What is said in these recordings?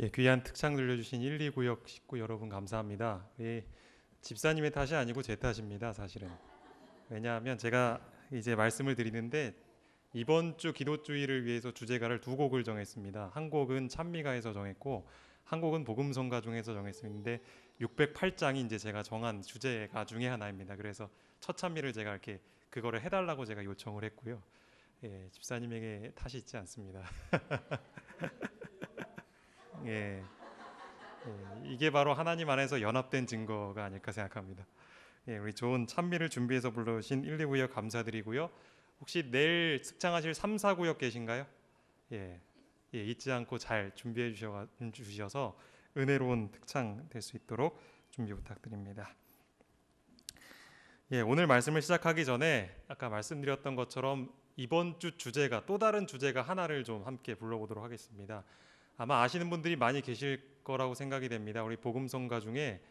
예, 귀한 특창 들려주신 1, 2구역 식구 여러분 감사합니다. 집사님의 탓이 아니고 제 탓입니다, 사실은. 왜냐하면 제가 이제 말씀을 드리는데 이번 주 기도주의를 위해서 주제가를 두 곡을 정했습니다. 한 곡은 찬미가에서 정했고 한 곡은 복음성가 중에서 정했는데 608장이 이제 제가 정한 주제가 중에 하나입니다. 그래서 첫 찬미를 제가 이렇게 그거를 해달라고 제가 요청을 했고요. 예, 집사님에게 탓이 있지 않습니다. 예. 이게 바로 하나님 안에서 연합된 증거가 아닐까 생각합니다. 예, 우리 좋은 찬미를 준비해서 불러주신 1, 2구역 감사드리고요. 혹시 내일 특창하실 3, 4구역 계신가요? 예, 잊지 않고 잘 준비해 주셔서 은혜로운 특창 될 수 있도록 준비 부탁드립니다. 예, 오늘 말씀을 시작하기 전에 아까 말씀드렸던 것처럼 이번 주 주제가 또 다른 주제가 하나를 좀 함께 불러보도록 하겠습니다. 아마 아시는 분들이 많이 계실 거라고 생각이 됩니다. 우리 복음성가 중에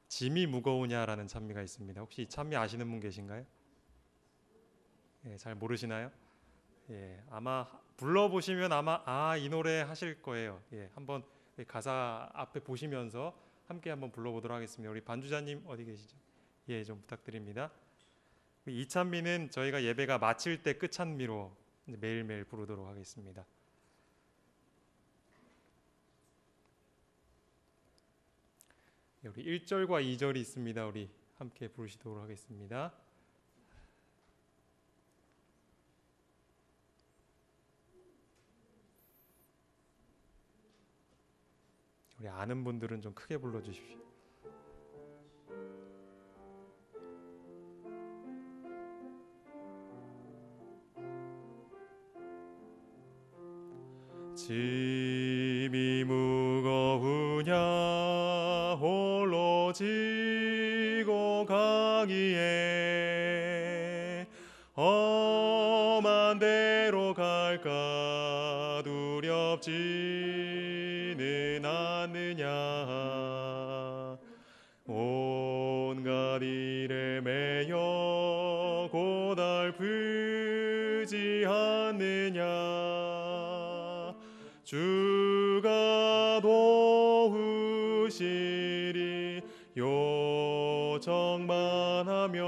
짐이 무거우냐라는 찬미가 있습니다. 혹시 이 찬미 아시는 분 계신가요? 예, 잘 모르시나요? 예, 아마 불러보시면 아마 이 노래 하실 거예요. 예, 한번 가사 앞에 보시면서 함께 한번 불러보도록 하겠습니다. 우리 반주자님 어디 계시죠? 예, 좀 부탁드립니다. 이 찬미는 저희가 예배가 마칠 때 끝찬미로 매일매일 부르도록 하겠습니다. 우리 1절과 2절이 있습니다. 우리 함께 부르시도록 하겠습니다. 우리 아는 분들은 좀 크게 불러주십시오. 짐이 무거우냐 홀로 지고 가기에 험한 데로 갈까 두렵지는 않느냐 온갖 일에 매여 고달프지 않느냐 주가 도우시리 요청만 하면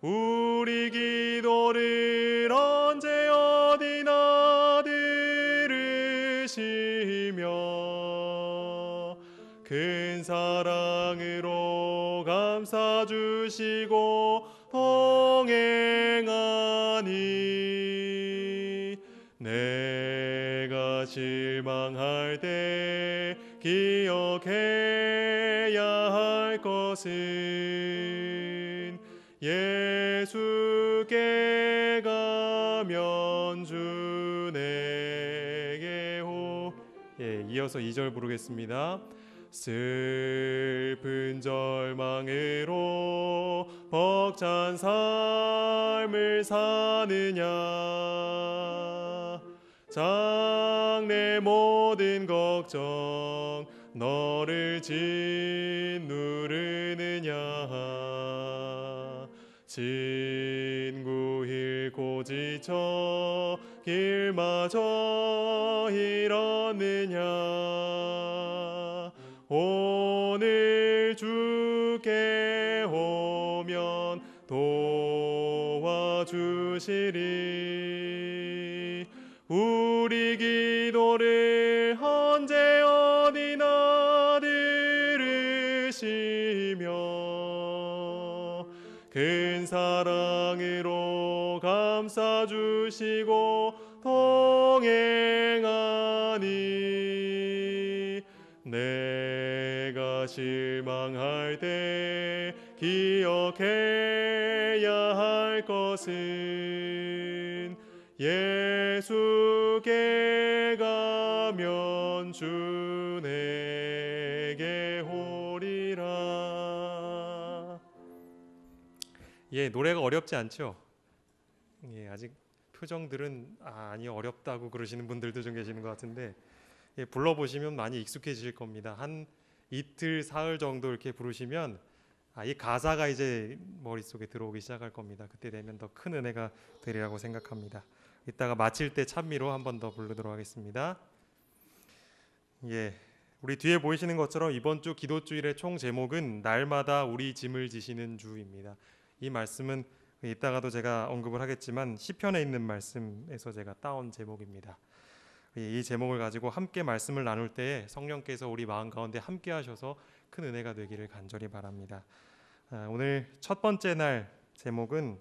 우리 기도를 언제 어디나 들으시며 큰 사랑으로 감싸 주시고 동행하니 내가 실망할 때 기억해야 할 것은 예수께 가면 주 내게 이어서 2절 부르겠습니다. 슬픈 절망으로 벅찬 삶을 사느냐 장래 모든 걱정 너를 짓누르느냐 친구 잃고 지쳐 길마저 잃었느냐 오늘 주께 오면 도와주시리 우리 기도를 언제 어디나 들으시며 큰 사랑으로 감싸주시고 동행하니 내가 실망할 때 기억해야 할 것은 예수께 가면 주 내게 오리라. 예, 노래가 어렵지 않죠? 예, 아직 표정들은 아니 어렵다고 그러시는 분들도 좀 계시는 것 같은데 예, 불러보시면 많이 익숙해지실 겁니다. 한 이틀 사흘 정도 이렇게 부르시면 이 가사가 이제 머릿속에 들어오기 시작할 겁니다. 그때 되면 더 큰 은혜가 되리라고 생각합니다. 이따가 마칠 때 찬미로 한 번 더 부르도록 하겠습니다. 예, 우리 뒤에 보이시는 것처럼 이번 주 기도주일의 총 제목은 날마다 우리 짐을 지시는 주입니다. 이 말씀은 이따가도 제가 언급을 하겠지만 시편에 있는 말씀에서 제가 따온 제목입니다. 이 제목을 가지고 함께 말씀을 나눌 때에 성령께서 우리 마음 가운데 함께 하셔서 큰 은혜가 되기를 간절히 바랍니다. 오늘 첫 번째 날 제목은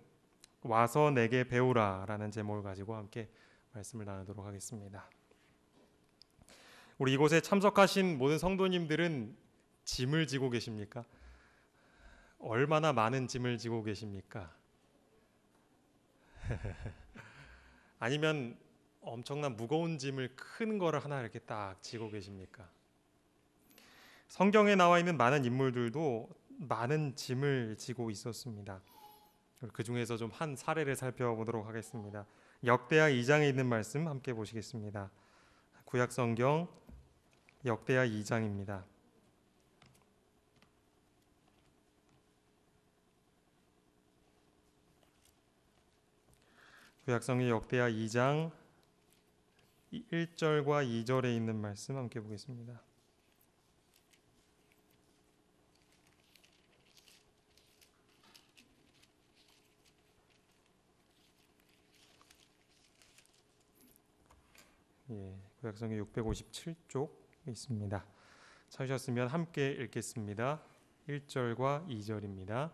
와서 내게 배우라라는 제목을 가지고 함께 말씀을 나누도록 하겠습니다. 우리 이곳에 참석하신 모든 성도님들은 짐을 지고 계십니까? 얼마나 많은 짐을 지고 계십니까? 아니면 엄청난 무거운 짐을 큰 거를 하나 이렇게 딱 지고 계십니까? 성경에 나와 있는 많은 인물들도 많은 짐을 지고 있었습니다. 그 중에서 좀 한 사례를 살펴보도록 하겠습니다. 역대하 2장에 있는 말씀 함께 보시겠습니다. 구약 성경 역대하 2장입니다. 구약 성경 역대하 2장 1절과 2절에 있는 말씀 함께 보겠습니다. 구약 성경 657쪽 있습니다. 찾으셨으면 함께 읽겠습니다. 1절과 2절입니다.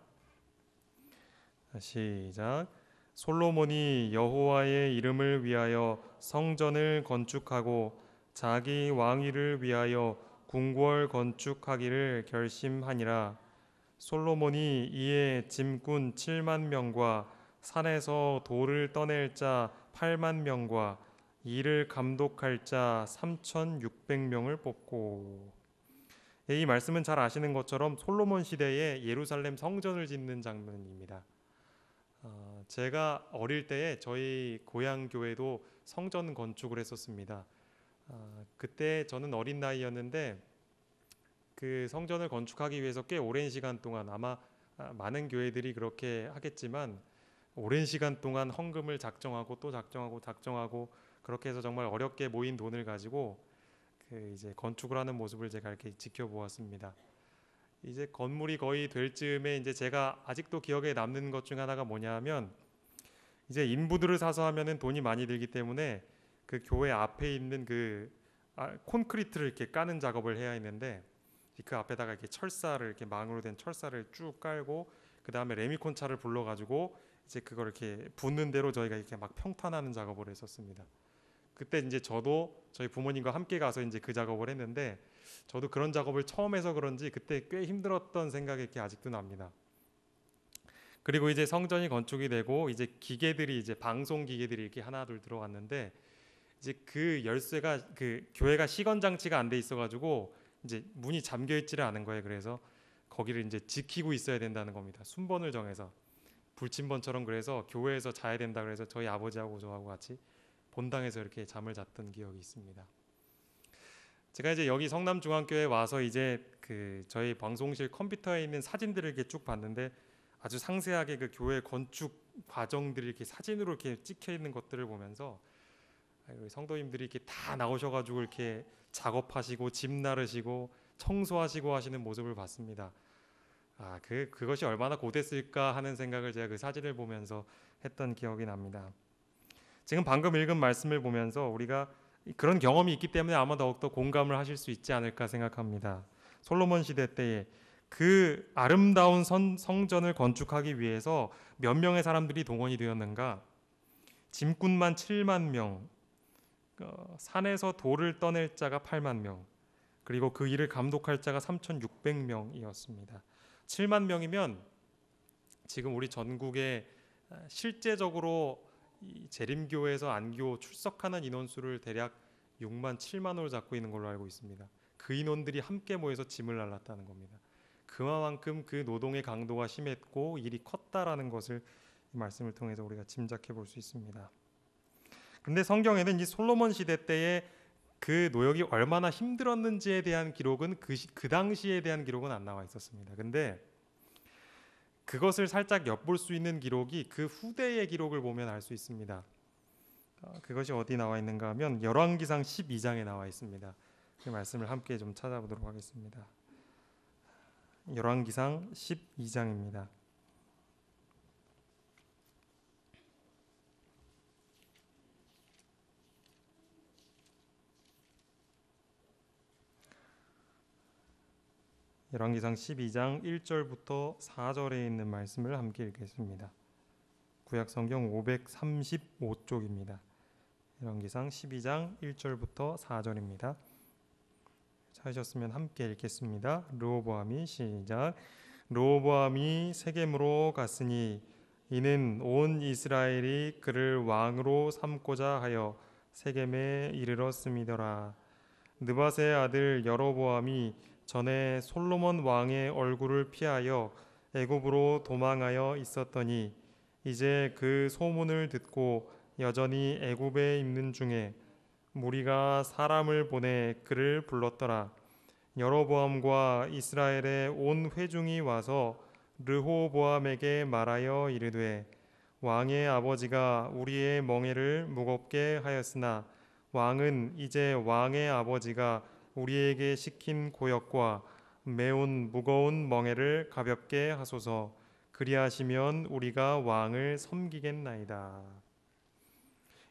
시작. 솔로몬이 여호와의 이름을 위하여 성전을 건축하고 자기 왕위를 위하여 궁궐 건축하기를 결심하니라. 솔로몬이 이에 짐꾼 7만 명과 산에서 돌을 떠낼 자 8만 명과 이를 감독할 자 3,600명을 뽑고. 이 말씀은 잘 아시는 것처럼 솔로몬 시대에 예루살렘 성전을 짓는 장면입니다. 제가 어릴 때에 저희 고향 교회도 성전 건축을 했었습니다. 그때 저는 어린 나이였는데 그 성전을 건축하기 위해서 꽤 오랜 시간 동안, 아마 많은 교회들이 그렇게 하겠지만 오랜 시간 동안 헌금을 작정하고 또 작정하고 그렇게 해서 정말 어렵게 모인 돈을 가지고 이제 건축을 하는 모습을 제가 이렇게 지켜보았습니다. 이제 건물이 거의 될 즈음에 이제 제가 아직도 기억에 남는 것 중 하나가 뭐냐면, 이제 인부들을 사서 하면은 돈이 많이 들기 때문에 그 교회 앞에 있는 콘크리트를 이렇게 까는 작업을 해야 했는데, 그 앞에다가 이렇게 철사를, 이렇게 망으로 된 철사를 쭉 깔고 그 다음에 레미콘차를 불러가지고 이제 그걸 이렇게 붓는 대로 저희가 이렇게 막 평탄하는 작업을 했었습니다. 그때 이제 저도 저희 부모님과 함께 가서 이제 그 작업을 했는데, 저도 그런 작업을 처음 해서 그런지 그때 꽤 힘들었던 생각이 이렇게 아직도 납니다. 그리고 이제 성전이 건축이 되고 이제 기계들이, 이제 방송 기계들이 이렇게 하나둘 들어왔는데, 이제 그 열쇠가, 그 교회가 시건 장치가 안 돼 있어가지고 이제 문이 잠겨 있지를 않은 거예요. 그래서 거기를 이제 지키고 있어야 된다는 겁니다. 순번을 정해서 불침번처럼. 그래서 교회에서 자야 된다 그래서 저희 아버지하고 저하고 같이 본당에서 이렇게 잠을 잤던 기억이 있습니다. 제가 이제 여기 성남중앙교회 와서 이제 저희 방송실 컴퓨터에 있는 사진들을 이렇게 쭉 봤는데, 아주 상세하게 그 교회 건축 과정들이 이렇게 사진으로 이렇게 찍혀 있는 것들을 보면서 성도님들이 이렇게 다 나오셔가지고 이렇게 작업하시고 짐 나르시고 청소하시고 하시는 모습을 봤습니다. 그것이 얼마나 고됐을까 하는 생각을 제가 그 사진을 보면서 했던 기억이 납니다. 지금 방금 읽은 말씀을 보면서 우리가 그런 경험이 있기 때문에 아마 더욱더 공감을 하실 수 있지 않을까 생각합니다. 솔로몬 시대 때에 그 아름다운 성전을 건축하기 위해서 몇 명의 사람들이 동원이 되었는가? 짐꾼만 7만 명, 산에서 돌을 떠낼 자가 8만 명, 그리고 그 일을 감독할 자가 3,600명이었습니다. 7만 명이면 지금 우리 전국에 실제적으로 이 재림교회에서 안교 출석하는 인원수를 대략 6만 7만으로 잡고 있는 걸로 알고 있습니다. 그 인원들이 함께 모여서 짐을 날랐다는 겁니다. 그만큼 그 노동의 강도가 심했고 일이 컸다라는 것을 이 말씀을 통해서 우리가 짐작해 볼 수 있습니다. 그런데 성경에는 이 솔로몬 시대 때의 그 노역이 얼마나 힘들었는지에 대한 기록은 그 당시에 대한 기록은 안 나와 있었습니다. 근데 그것을 살짝 엿볼 수 있는 기록이 그 후대의 기록을 보면 알 수 있습니다. 그것이 어디 나와 있는가 하면 열왕기상 12장에 나와 있습니다. 그 말씀을 함께 좀 찾아보도록 하겠습니다. 열왕기상 12장입니다. 열왕기상 12장 1절부터 4절에 있는 말씀을 함께 읽겠습니다. 구약성경 535쪽입니다. 열왕기상 12장 1절부터 4절입니다. 찾으셨으면 함께 읽겠습니다. 르호보암이 시작. 르호보암이 세겜으로 갔으니 이는 온 이스라엘이 그를 왕으로 삼고자 하여 세겜에 이르렀음이더라. 느밧의 아들 여로보암이 전에 솔로몬 왕의 얼굴을 피하여 애굽으로 도망하여 있었더니 이제 그 소문을 듣고 여전히 애굽에 있는 중에 무리가 사람을 보내 그를 불렀더라. 여로보암과 이스라엘의 온 회중이 와서 르호보암에게 말하여 이르되 왕의 아버지가 우리의 멍에를 무겁게 하였으나 왕은 이제 왕의 아버지가 우리에게 시킨 고역과 매운 무거운 멍에를 가볍게 하소서. 그리하시면 우리가 왕을 섬기겠나이다.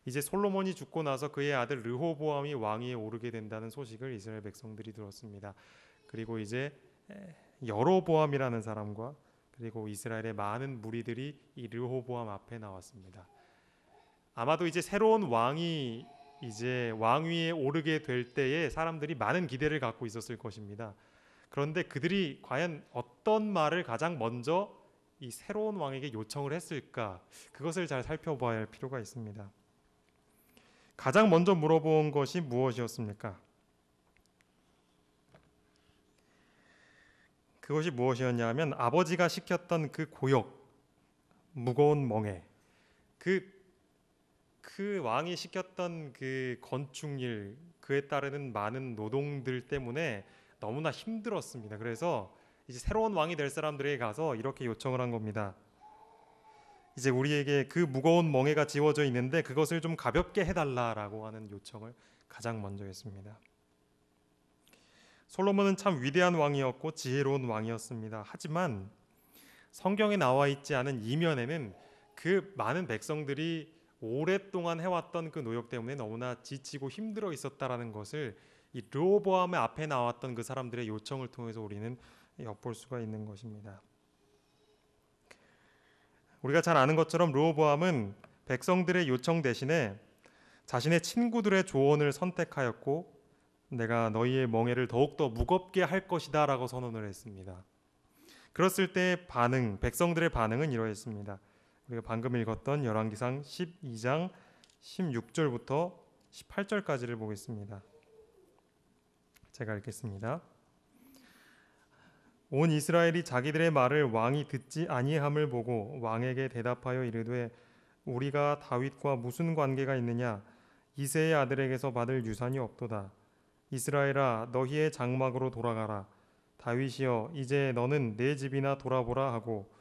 이제 솔로몬이 죽고 나서 그의 아들 르호보암이 왕위에 오르게 된다는 소식을 이스라엘 백성들이 들었습니다. 그리고 이제 여로보암이라는 사람과 그리고 이스라엘의 많은 무리들이 이 르호보암 앞에 나왔습니다. 아마도 이제 새로운 왕이 이제 왕위에 오르게 될 때에 사람들이 많은 기대를 갖고 있었을 것입니다. 그런데 그들이 과연 어떤 말을 가장 먼저 이 새로운 왕에게 요청을 했을까? 그것을 잘 살펴봐야 할 필요가 있습니다. 가장 먼저 물어본 것이 무엇이었습니까? 그것이 무엇이었냐면 아버지가 시켰던 그 고역, 무거운 멍에, 그 왕이 시켰던 그 건축일, 그에 따르는 많은 노동들 때문에 너무나 힘들었습니다. 그래서 이제 새로운 왕이 될 사람들에게 가서 이렇게 요청을 한 겁니다. 이제 우리에게 그 무거운 멍에가 지워져 있는데 그것을 좀 가볍게 해달라라고 하는 요청을 가장 먼저 했습니다. 솔로몬은 참 위대한 왕이었고 지혜로운 왕이었습니다. 하지만 성경에 나와 있지 않은 이면에는 그 많은 백성들이 오랫동안 해왔던 그 노역 때문에 너무나 지치고 힘들어 있었다라는 것을 이 르호보암의 앞에 나왔던 그 사람들의 요청을 통해서 우리는 엿볼 수가 있는 것입니다. 우리가 잘 아는 것처럼 르호보암은 백성들의 요청 대신에 자신의 친구들의 조언을 선택하였고 내가 너희의 멍에를 더욱더 무겁게 할 것이다 라고 선언을 했습니다. 그랬을 때 백성들의 반응은 이러했습니다. 우리가 방금 읽었던 열왕기상 12장 16절부터 18절까지를 보겠습니다. 제가 읽겠습니다. 온 이스라엘이 자기들의 말을 왕이 듣지 아니함을 보고 왕에게 대답하여 이르되 우리가 다윗과 무슨 관계가 있느냐? 이새의 아들에게서 받을 유산이 없도다. 이스라엘아 너희의 장막으로 돌아가라. 다윗이여 이제 너는 내 집이나 돌아보라 하고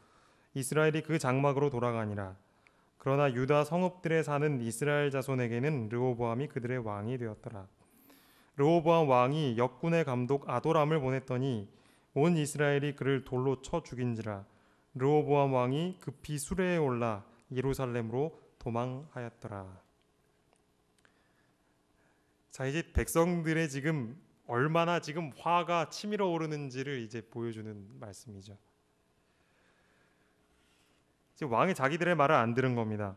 이스라엘이 그 장막으로 돌아가니라. 그러나 유다 성읍들에 사는 이스라엘 자손에게는 르호보암이 그들의 왕이 되었더라. 르호보암 왕이 역군의 감독 아도람을 보냈더니 온 이스라엘이 그를 돌로 쳐 죽인지라. 르호보암 왕이 급히 수레에 올라 예루살렘으로 도망하였더라. 자, 이제 백성들의 지금 얼마나 지금 화가 치밀어 오르는지를 이제 보여주는 말씀이죠. 지금 왕이 자기들의 말을 안 들은 겁니다.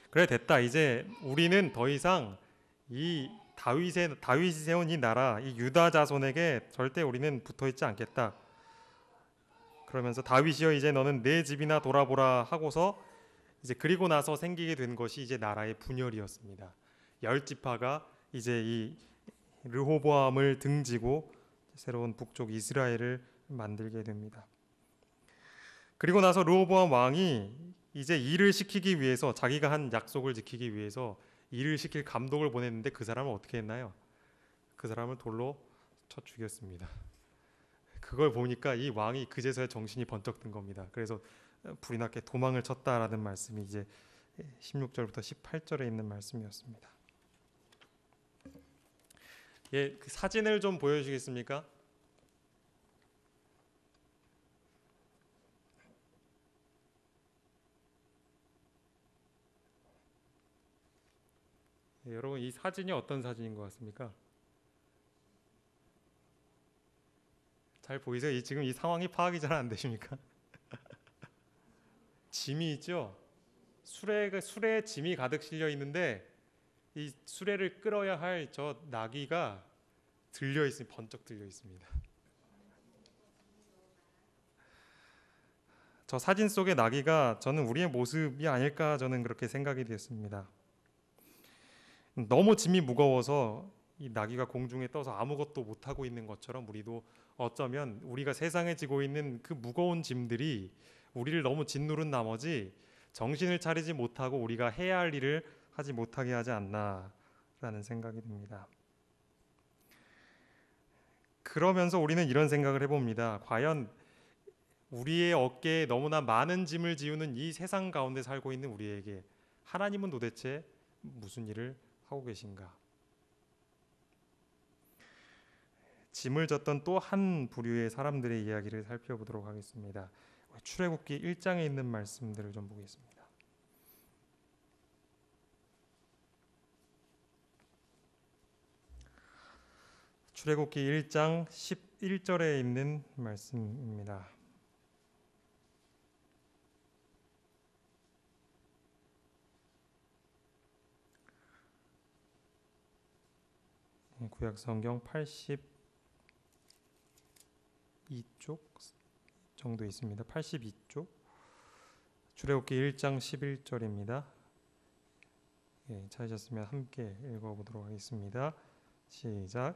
그래 됐다. 이제 우리는 더 이상 이 다윗이 세운 이 나라, 이 유다 자손에게 절대 우리는 붙어 있지 않겠다. 그러면서 다윗이여 이제 너는 내 집이나 돌아보라 하고서 이제 그리고 나서 생기게 된 것이 이제 나라의 분열이었습니다. 열 지파가 이제 이 르호보암을 등지고 새로운 북쪽 이스라엘을 만들게 됩니다. 그리고 나서 르호보암 왕이 이제 일을 시키기 위해서 자기가 한 약속을 지키기 위해서 일을 시킬 감독을 보냈는데 그 사람을 어떻게 했나요? 그 사람을 돌로 쳐 죽였습니다. 그걸 보니까 이 왕이 그제서야 정신이 번쩍 든 겁니다. 그래서 불이 났게 도망을 쳤다라는 말씀이 이제 16절부터 18절에 있는 말씀이었습니다. 예, 그 사진을 좀 보여주시겠습니까? 예, 여러분 이 사진이 어떤 사진인 것 같습니까? 잘 보이세요? 지금 이 상황이 파악이 잘 안 되십니까? 짐이 있죠? 수레에 짐이 가득 실려 있는데 이 수레를 끌어야 할 저 나귀가 들려 있습니다. 번쩍 들려 있습니다. 저 사진 속의 나귀가 저는 우리의 모습이 아닐까 저는 그렇게 생각이 되었습니다. 너무 짐이 무거워서 이 나귀가 공중에 떠서 아무것도 못하고 있는 것처럼 우리도 어쩌면 우리가 세상에 지고 있는 그 무거운 짐들이 우리를 너무 짓누른 나머지 정신을 차리지 못하고 우리가 해야 할 일을 하지 못하게 하지 않나라는 생각이 듭니다. 그러면서 우리는 이런 생각을 해봅니다. 과연 우리의 어깨에 너무나 많은 짐을 지우는 이 세상 가운데 살고 있는 우리에게 하나님은 도대체 무슨 일을 하고 계신가? 짐을 졌던 또 한 부류의 사람들의 이야기를 살펴보도록 하겠습니다. 출애굽기 1장에 있는 말씀들을 좀 보겠습니다. 출애굽기 1장 11절에 있는 말씀입니다. 구약 성경 82쪽 정도 있습니다. 82쪽 출애굽기 1장 11절입니다. 예, 찾으셨으면 함께 읽어보도록 하겠습니다. 시작.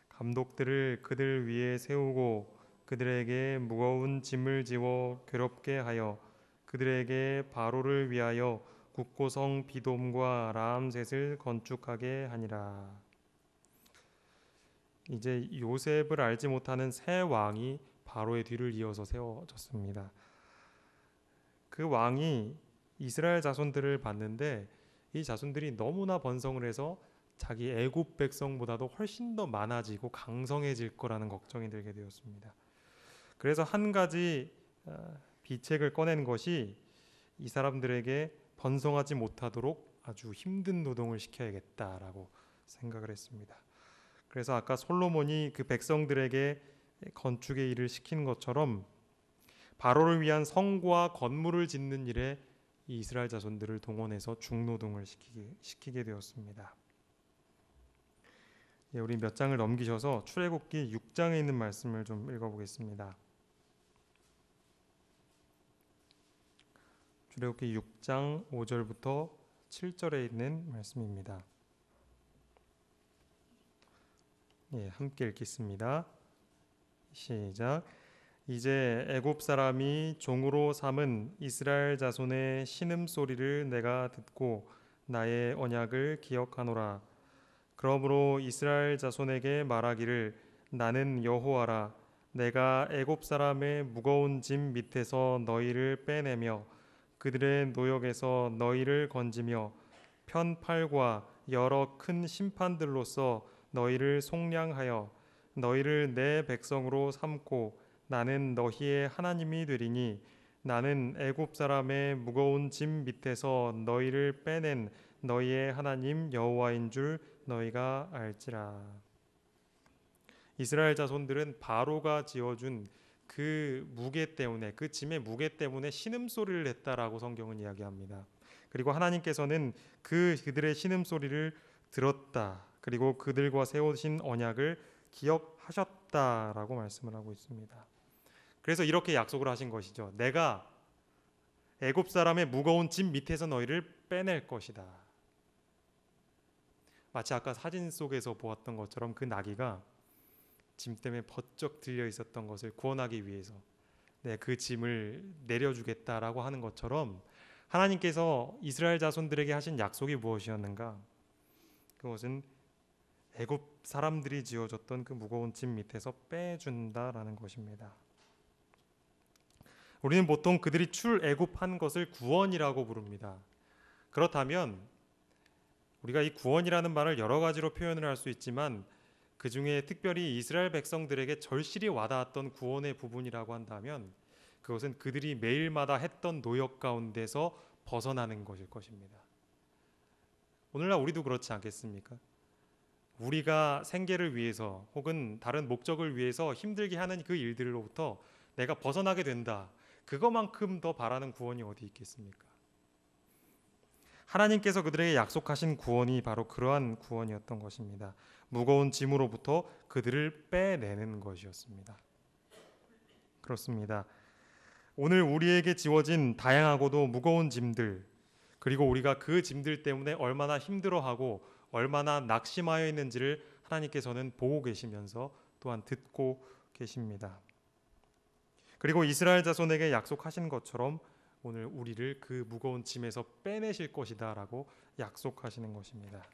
감독들을 그들 위에 세우고 그들에게 무거운 짐을 지워 괴롭게 하여 그들에게 바로를 위하여 국고성 비돔과 라암셋을 건축하게 하니라. 이제 요셉을 알지 못하는 새 왕이 바로의 뒤를 이어서 세워졌습니다. 그 왕이 이스라엘 자손들을 봤는데 이 자손들이 너무나 번성을 해서 자기 애굽 백성보다도 훨씬 더 많아지고 강성해질 거라는 걱정이 들게 되었습니다. 그래서 한 가지 비책을 꺼낸 것이 이 사람들에게 번성하지 못하도록 아주 힘든 노동을 시켜야겠다라고 생각을 했습니다. 그래서 아까 솔로몬이 그 백성들에게 건축의 일을 시킨 것처럼 바로를 위한 성과 건물을 짓는 일에 이 이스라엘 자손들을 동원해서 중노동을 시키게 되었습니다. 예, 우리 몇 장을 넘기셔서 출애굽기 6장에 있는 말씀을 좀 읽어보겠습니다. 출애굽기 6장 5절부터 7절에 있는 말씀입니다. 예, 함께 읽겠습니다. 시작. 이제 애굽 사람이 종으로 삼은 이스라엘 자손의 신음소리를 내가 듣고 나의 언약을 기억하노라. 그러므로 이스라엘 자손에게 말하기를 나는 여호와라. 내가 애굽 사람의 무거운 짐 밑에서 너희를 빼내며 그들의 노역에서 너희를 건지며 편팔과 여러 큰 심판들로서 너희를 속량하여 너희를 내 백성으로 삼고 나는 너희의 하나님이 되리니 나는 애굽 사람의 무거운 짐 밑에서 너희를 빼낸 너희의 하나님 여호와인 줄 너희가 알지라. 이스라엘 자손들은 바로가 지어준 그 무게 때문에 그 짐의 무게 때문에 신음소리를 냈다라고 성경은 이야기합니다. 그리고 하나님께서는 그들의 신음소리를 들었다. 그리고 그들과 세우신 언약을 기억하셨다라고 말씀을 하고 있습니다. 그래서 이렇게 약속을 하신 것이죠. 내가 애굽 사람의 무거운 짐 밑에서 너희를 빼낼 것이다. 마치 아까 사진 속에서 보았던 것처럼 그 나귀가 짐 때문에 번쩍 들려 있었던 것을 구원하기 위해서 그 짐을 내려주겠다라고 하는 것처럼 하나님께서 이스라엘 자손들에게 하신 약속이 무엇이었는가? 그것은 애굽 사람들이 지어줬던 그 무거운 짐 밑에서 빼준다라는 것입니다. 우리는 보통 그들이 출애굽한 것을 구원이라고 부릅니다. 그렇다면 우리가 이 구원이라는 말을 여러 가지로 표현을 할 수 있지만 그 중에 특별히 이스라엘 백성들에게 절실히 와닿았던 구원의 부분이라고 한다면 그것은 그들이 매일마다 했던 노역 가운데서 벗어나는 것일 것입니다. 오늘날 우리도 그렇지 않겠습니까? 우리가 생계를 위해서 혹은 다른 목적을 위해서 힘들게 하는 그 일들로부터 내가 벗어나게 된다. 그것만큼 더 바라는 구원이 어디 있겠습니까? 하나님께서 그들에게 약속하신 구원이 바로 그러한 구원이었던 것입니다. 무거운 짐으로부터 그들을 빼내는 것이었습니다. 그렇습니다. 오늘 우리에게 지워진 다양하고도 무거운 짐들, 그리고 우리가 그 짐들 때문에 얼마나 힘들어하고 얼마나 낙심하여 있는지를 하나님께서는 보고 계시면서 또한 듣고 계십니다. 그리고 이스라엘 자손에게 약속하신 것처럼 오늘 우리를 그 무거운 짐에서 빼내실 것이다 라고 약속하시는 것입니다.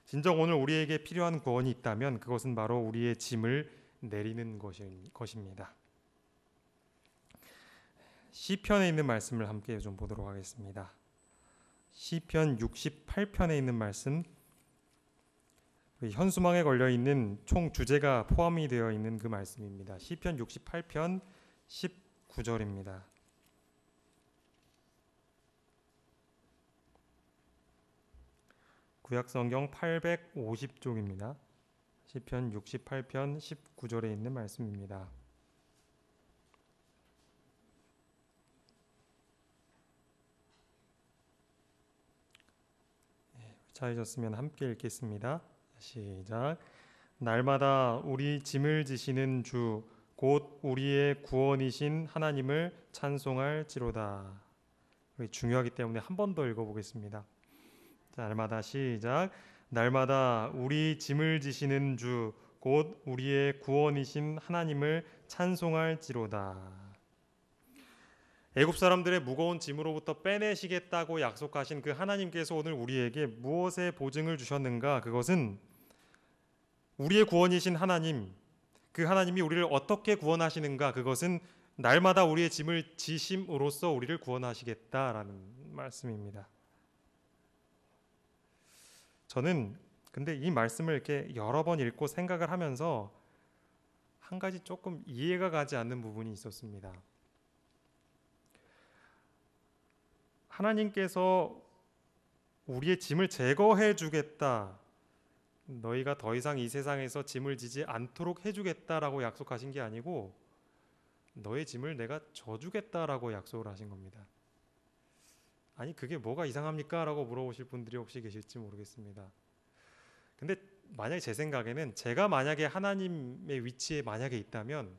진정 오늘 우리에게 필요한 구원이 있다면 그것은 바로 우리의 짐을 내리는 것입니다. 시편에 있는 말씀을 함께 좀 보도록 하겠습니다. 시편 68편에 있는 말씀, 현수막에 걸려 있는 총 주제가 포함이 되어 있는 그 말씀입니다. 시편 68편 19절입니다. 구약성경 850쪽입니다. 시편 68편 19절에 있는 말씀입니다. 찾으셨으면 함께 읽겠습니다. 시작. 날마다 우리 짐을 지시는 주 곧 우리의 구원이신 하나님을 찬송할지로다. 중요하기 때문에 한 번 더 읽어보겠습니다. 날마다 시작. 날마다 우리 짐을 지시는 주 곧 우리의 구원이신 하나님을 찬송할지로다. 애굽 사람들의 무거운 짐으로부터 빼내시겠다고 약속하신 그 하나님께서 오늘 우리에게 무엇의 보증을 주셨는가? 그것은 우리의 구원이신 하나님, 그 하나님이 우리를 어떻게 구원하시는가? 그것은 날마다 우리의 짐을 지심으로써 우리를 구원하시겠다라는 말씀입니다. 저는 근데 이 말씀을 이렇게 여러 번 읽고 생각을 하면서 한 가지 조금 이해가 가지 않는 부분이 있었습니다. 하나님께서 우리의 짐을 제거해 주겠다, 너희가 더 이상 이 세상에서 짐을 지지 않도록 해주겠다라고 약속하신 게 아니고 너의 짐을 내가 져주겠다라고 약속을 하신 겁니다. 아니 그게 뭐가 이상합니까? 라고 물어보실 분들이 혹시 계실지 모르겠습니다. 근데 만약에 제 생각에는 제가 만약에 하나님의 위치에 만약에 있다면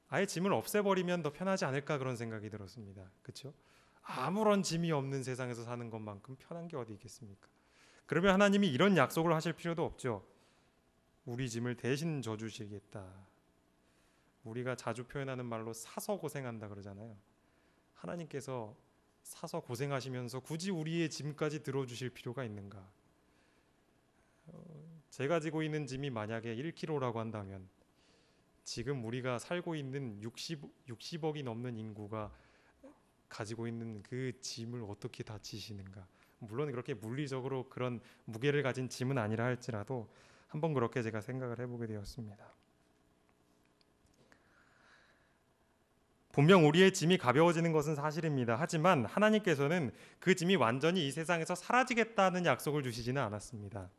아예 짐을 없애버리면 더 편하지 않을까 그런 생각이 들었습니다. 그렇죠? 아무런 짐이 없는 세상에서 사는 것만큼 편한 게 어디 있겠습니까? 그러면 하나님이 이런 약속을 하실 필요도 없죠. 우리 짐을 대신 져주시겠다. 우리가 자주 표현하는 말로 사서 고생한다 그러잖아요. 하나님께서 사서 고생하시면서 굳이 우리의 짐까지 들어주실 필요가 있는가? 제가 지고 있는 짐이 만약에 1kg라고 한다면 지금 우리가 살고 있는 60억이 넘는 인구가 가지고 있는 그 짐을 어떻게 다 지시는가? 물론 그렇게 물리적으로 그런 무게를 가진 짐은 아니라 할지라도 한번 그렇게 제가 생각을 해보게 되었습니다. 분명 우리의 짐이 가벼워지는 것은 사실입니다. 하지만 하나님께서는 그 짐이 완전히 이 세상에서 사라지겠다는 약속을 주시지는 않았습니다.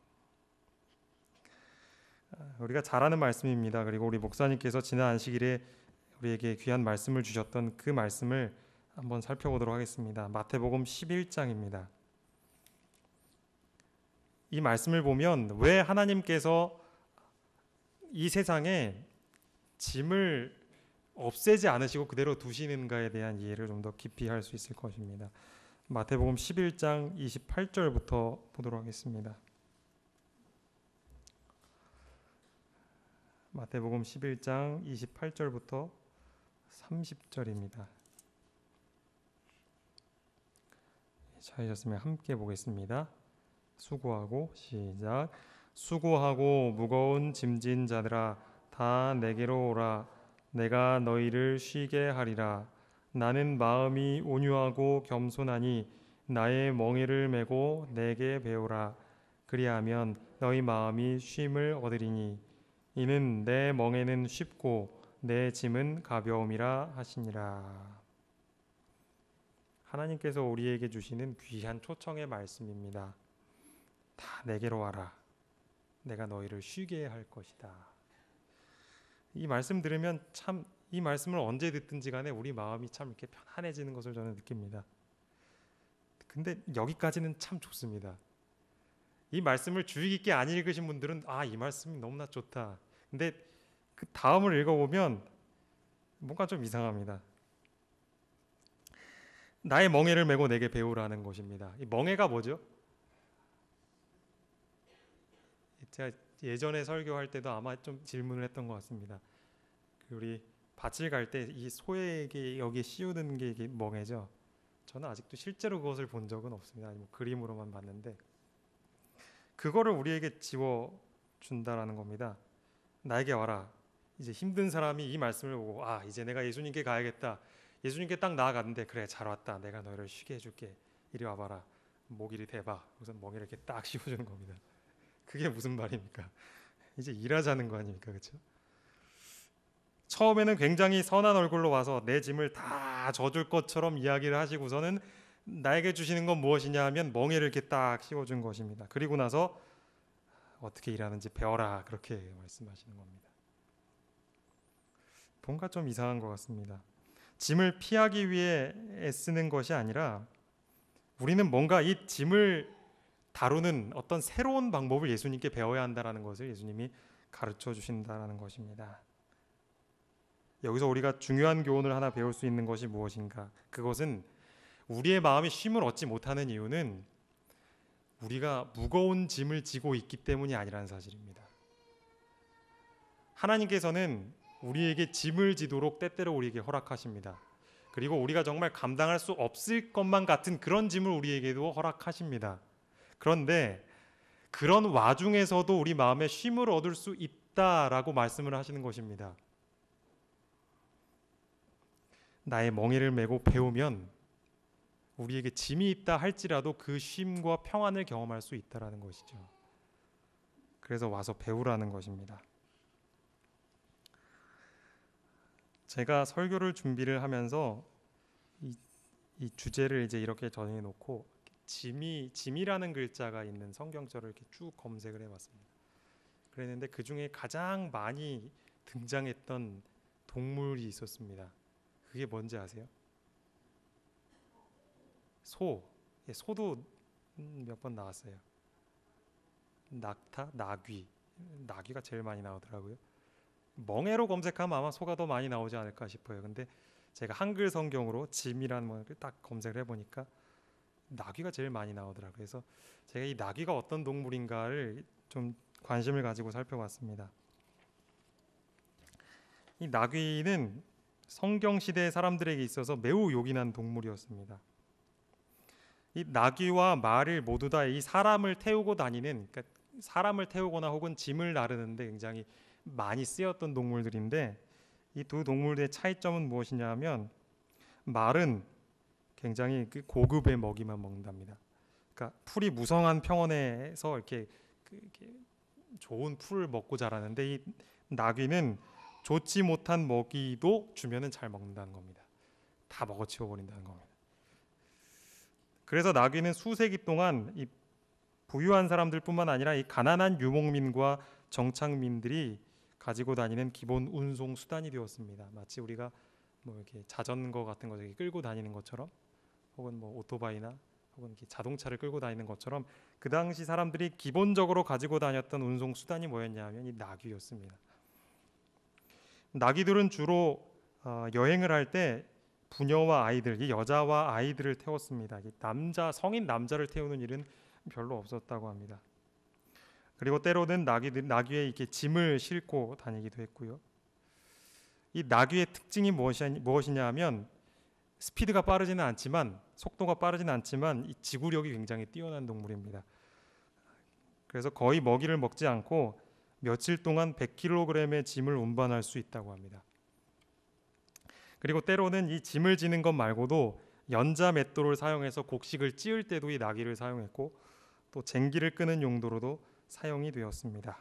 우리가 잘 아는 말씀입니다. 그리고 우리 목사님께서 지난 안식일에 우리에게 귀한 말씀을 주셨던 그 말씀을 한번 살펴보도록 하겠습니다. 마태복음 11장입니다. 이 말씀을 보면 왜 하나님께서 이 세상에 짐을 없애지 않으시고 그대로 두시는가에 대한 이해를 좀 더 깊이 할 수 있을 것입니다. 마태복음 11장 28절부터 보도록 하겠습니다. 마태복음 11장 28절부터 30절입니다. 찾으셨으면 함께 보겠습니다. 수고하고 시작. 수고하고 무거운 짐진 자들아 다 내게로 오라. 내가 너희를 쉬게 하리라. 나는 마음이 온유하고 겸손하니 나의 멍에를 메고 내게 배우라. 그리하면 너희 마음이 쉼을 얻으리니 이는 내 멍에는 쉽고 내 짐은 가벼움이라 하시니라. 하나님께서 우리에게 주시는 귀한 초청의 말씀입니다. 다 내게로 와라. 내가 너희를 쉬게 할 것이다. 이 말씀 들으면 참, 이 말씀을 언제 듣든지 간에 우리 마음이 참 이렇게 편안해지는 것을 저는 느낍니다. 근데 여기까지는 참 좋습니다. 이 말씀을 주의 깊게 안 읽으신 분들은 이 말씀이 너무나 좋다. 근데 그 다음을 읽어보면 뭔가 좀 이상합니다. 나의 멍에를 메고 내게 배우라는 것입니다. 이 멍에가 뭐죠? 제가 예전에 설교할 때도 아마 좀 질문을 했던 것 같습니다. 우리 밭을 갈 때 이 소에게 여기에 씌우는 게 이게 멍에죠. 저는 아직도 실제로 그것을 본 적은 없습니다. 뭐 그림으로만 봤는데 그거를 우리에게 지워 준다라는 겁니다. 나에게 와라. 이제 힘든 사람이 이 말씀을 보고 이제 내가 예수님께 가야겠다. 예수님께 딱 나아갔는데 그래 잘 왔다. 내가 너희를 쉬게 해줄게. 이리 와봐라. 목이리 대봐. 우선 멍에를 이렇게 딱 씌워주는 겁니다. 그게 무슨 말입니까? 이제 일하자는 거 아닙니까? 그렇죠? 처음에는 굉장히 선한 얼굴로 와서 내 짐을 다 져줄 것처럼 이야기를 하시고서는 나에게 주시는 건 무엇이냐 하면 멍에를 이렇게 딱 씌워준 것입니다. 그리고 나서 어떻게 일하는지 배워라. 그렇게 말씀하시는 겁니다. 뭔가 좀 이상한 것 같습니다. 짐을 피하기 위해 애쓰는 것이 아니라 우리는 뭔가 이 짐을 다루는 어떤 새로운 방법을 예수님께 배워야 한다는 것을 예수님이 가르쳐 주신다는 것입니다. 여기서 우리가 중요한 교훈을 하나 배울 수 있는 것이 무엇인가? 그것은 우리의 마음이 쉼을 얻지 못하는 이유는 우리가 무거운 짐을 지고 있기 때문이 아니라는 사실입니다. 하나님께서는 우리에게 짐을 지도록 때때로 우리에게 허락하십니다. 그리고 우리가 정말 감당할 수 없을 것만 같은 그런 짐을 우리에게도 허락하십니다. 그런데 그런 와중에서도 우리 마음에 쉼을 얻을 수 있다라고 말씀을 하시는 것입니다. 나의 멍에를 메고 배우면 우리에게 짐이 있다 할지라도 그 쉼과 평안을 경험할 수 있다라는 것이죠. 그래서 와서 배우라는 것입니다. 제가 설교를 준비를 하면서 이 주제를 이제 이렇게 정해 놓고 짐이라는 글자가 있는 성경절을 이렇게 쭉 검색을 해봤습니다. 그랬는데 그 중에 가장 많이 등장했던 동물이 있었습니다. 그게 뭔지 아세요? 소. 소도 몇 번 나왔어요. 낙타, 나귀. 나귀가 제일 많이 나오더라고요. 멍에로 검색하면 아마 소가 더 많이 나오지 않을까 싶어요. 근데 제가 한글 성경으로 짐이라는 걸 딱 검색을 해보니까 나귀가 제일 많이 나오더라고요. 그래서 제가 이 나귀가 어떤 동물인가를 좀 관심을 가지고 살펴봤습니다. 이 나귀는 성경 시대 사람들에게 있어서 매우 요긴한 동물이었습니다. 이 나귀와 말을 모두 다 이 사람을 태우고 다니는, 그러니까 사람을 태우거나 혹은 짐을 나르는데 굉장히 많이 쓰였던 동물들인데 이 두 동물의 차이점은 무엇이냐 하면 말은 굉장히 고급의 먹이만 먹는답니다. 그러니까 풀이 무성한 평원에서 이렇게 좋은 풀을 먹고 자라는데 이 나귀는 좋지 못한 먹이도 주면은 잘 먹는다는 겁니다. 다 먹어치워 버린다는 겁니다. 그래서 나귀는 수세기 동안 이 부유한 사람들뿐만 아니라 이 가난한 유목민과 정착민들이 가지고 다니는 기본 운송 수단이 되었습니다. 마치 우리가 뭐 이렇게 자전거 같은 거 이렇게 끌고 다니는 것처럼, 혹은 뭐 오토바이나 혹은 이렇게 자동차를 끌고 다니는 것처럼 그 당시 사람들이 기본적으로 가지고 다녔던 운송 수단이 뭐였냐면 이 나귀였습니다. 나귀들은 주로 여행을 할 때 부녀와 아이들, 이 여자와 아이들을 태웠습니다. 성인 남자를 태우는 일은 별로 없었다고 합니다. 그리고 때로는 나귀에 이렇게 짐을 싣고 다니기도 했고요. 이 나귀의 특징이 무엇이냐 하면 스피드가 빠르지는 않지만, 속도가 빠르지는 않지만 이 지구력이 굉장히 뛰어난 동물입니다. 그래서 거의 먹이를 먹지 않고 며칠 동안 100kg의 짐을 운반할 수 있다고 합니다. 그리고 때로는 이 짐을 지는 것 말고도 연자 맷돌을 사용해서 곡식을 찧을 때도 이 나귀를 사용했고, 또 쟁기를 끄는 용도로도 사용이 되었습니다.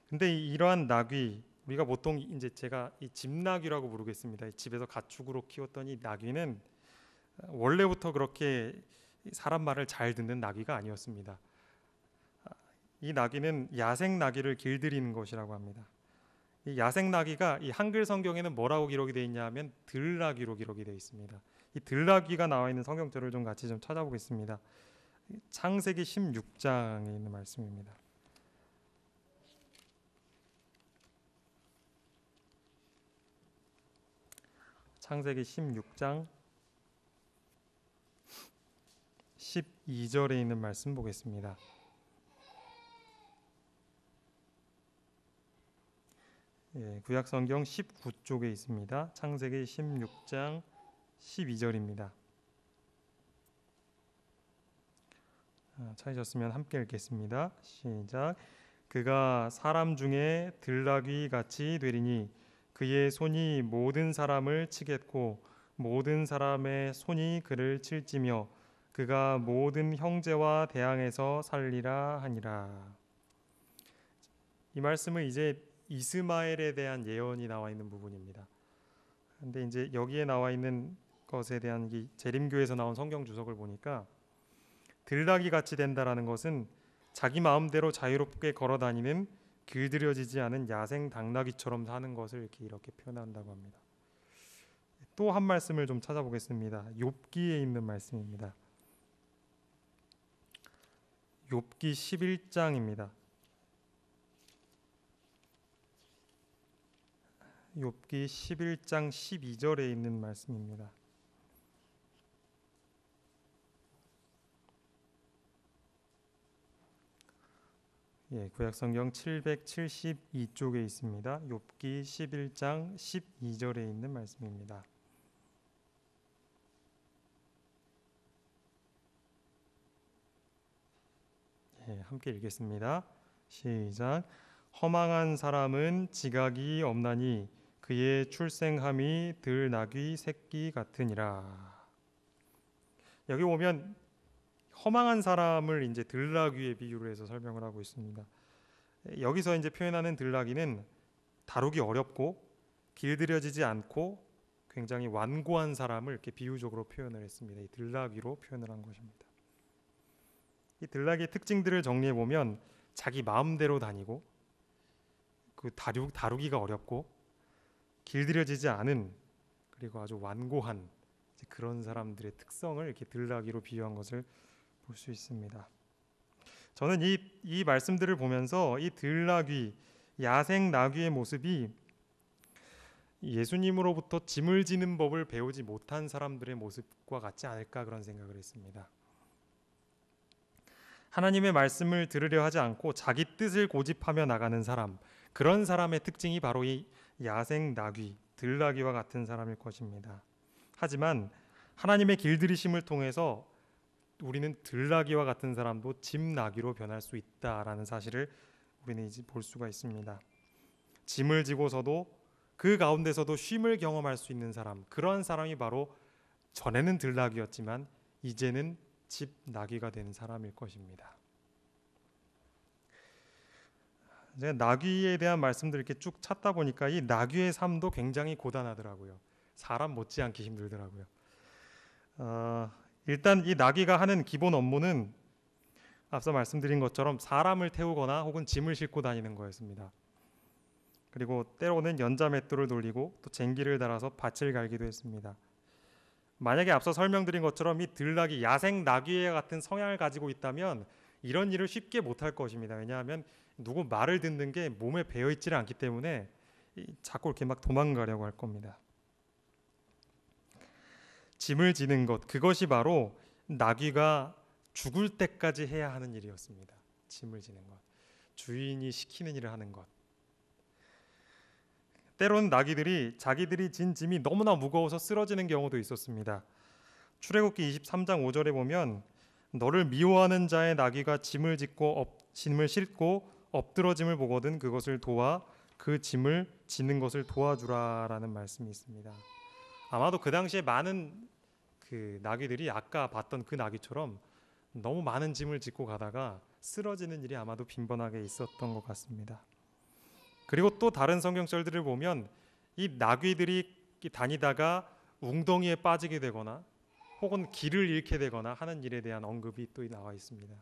근데 이러한 나귀, 우리가 보통 이제 제가 이 집나귀라고 부르겠습니다. 집에서 가축으로 키웠던 이 나귀는 원래부터 그렇게 사람 말을 잘 듣는 나귀가 아니었습니다. 이 나귀는 야생 나귀를 길들이는 것이라고 합니다. 이 야생 나귀가 이 한글 성경에는 뭐라고 기록이 되어 있냐 하면 들나귀로 기록이 되어 있습니다. 이 들나귀가 나와 있는 성경절을 좀 같이 좀 찾아보겠습니다. 창세기 16장에 있는 말씀입니다. 창세기 16장 12절에 있는 말씀 보겠습니다. 구약성경 19쪽에 있습니다. 창세기 16장 12절입니다. 찾으셨으면 함께 읽겠습니다. 시작. 그가 사람 중에 들나귀 같이 되리니 그의 손이 모든 사람을 치겠고 모든 사람의 손이 그를 칠지며 그가 모든 형제와 대항해서 살리라 하니라. 이 말씀은 이제 이스마엘에 대한 예언이 나와 있는 부분입니다. 근데 이제 여기에 나와 있는 것에 대한 이 재림교에서 나온 성경 주석을 보니까 들나귀 같이 된다라는 것은 자기 마음대로 자유롭게 걸어 다니는 길들여지지 않은 야생 당나귀처럼 사는 것을 이렇게 표현한다고 합니다. 또 한 말씀을 좀 찾아보겠습니다. 욥기에 있는 말씀입니다. 욥기 11장입니다. 욥기 11장 12절에 있는 말씀입니다. 구약성경 772쪽에 있습니다. 욥기 11장 12절에 있는 말씀입니다. 함께 읽겠습니다. 시작. 허망한 사람은 지각이 없나니 그의 출생함이 들나귀 새끼 같으니라. 여기 보면 허망한 사람을 이제 들나귀에 비유를 해서 설명을 하고 있습니다. 여기서 이제 표현하는 들나귀는 다루기 어렵고 길들여지지 않고 굉장히 완고한 사람을 이렇게 비유적으로 표현을 했습니다. 이 들나귀로 표현을 한 것입니다. 이 들나귀의 특징들을 정리해 보면 자기 마음대로 다니고 그 다루기가 어렵고 길들여지지 않은 그리고 아주 완고한 그런 사람들의 특성을 이렇게 들나귀로 비유한 것을 볼 수 있습니다. 저는 이 말씀들을 보면서 이 들나귀, 야생 나귀의 모습이 예수님으로부터 짐을 지는 법을 배우지 못한 사람들의 모습과 같지 않을까 그런 생각을 했습니다. 하나님의 말씀을 들으려 하지 않고 자기 뜻을 고집하며 나가는 사람, 그런 사람의 특징이 바로 이 야생 나귀, 들나귀와 같은 사람일 것입니다. 하지만 하나님의 길들이심을 통해서 우리는 들나귀와 같은 사람도 집나귀로 변할 수 있다라는 사실을 우리는 이제 볼 수가 있습니다. 짐을 지고서도 그 가운데서도 쉼을 경험할 수 있는 사람, 그런 사람이 바로 전에는 들나귀였지만 이제는 집나귀가 된 사람일 것입니다. 제가 나귀에 대한 말씀들 이렇게 쭉 찾다 보니까 이 나귀의 삶도 굉장히 고단하더라고요. 사람 못지않게 힘들더라고요. 일단 이 나귀가 하는 기본 업무는 앞서 말씀드린 것처럼 사람을 태우거나 혹은 짐을 싣고 다니는 거였습니다. 그리고 때로는 연자맷돌을 돌리고 또 쟁기를 달아서 밭을 갈기도 했습니다. 만약에 앞서 설명드린 것처럼 이 들나귀, 야생 나귀와 같은 성향을 가지고 있다면 이런 일을 쉽게 못할 것입니다. 왜냐하면 누구 말을 듣는 게 몸에 배어있지를 않기 때문에 자꾸 이렇게 막 도망가려고 할 겁니다. 짐을 지는 것, 그것이 바로 나귀가 죽을 때까지 해야 하는 일이었습니다. 짐을 지는 것, 주인이 시키는 일을 하는 것. 때로는 나귀들이 자기들이 진 짐이 너무나 무거워서 쓰러지는 경우도 있었습니다. 출애굽기 23장 5절에 보면 너를 미워하는 자의 나귀가 짐을 싣고 엎드러짐을 보거든 그것을 도와 그 짐을 지는 것을 도와주라라는 말씀이 있습니다. 아마도 그 당시에 많은 그 나귀들이 아까 봤던 그 나귀처럼 너무 많은 짐을 짓고 가다가 쓰러지는 일이 아마도 빈번하게 있었던 것 같습니다. 그리고 또 다른 성경절들을 보면 이 나귀들이 다니다가 웅덩이에 빠지게 되거나 혹은 길을 잃게 되거나 하는 일에 대한 언급이 또 나와 있습니다.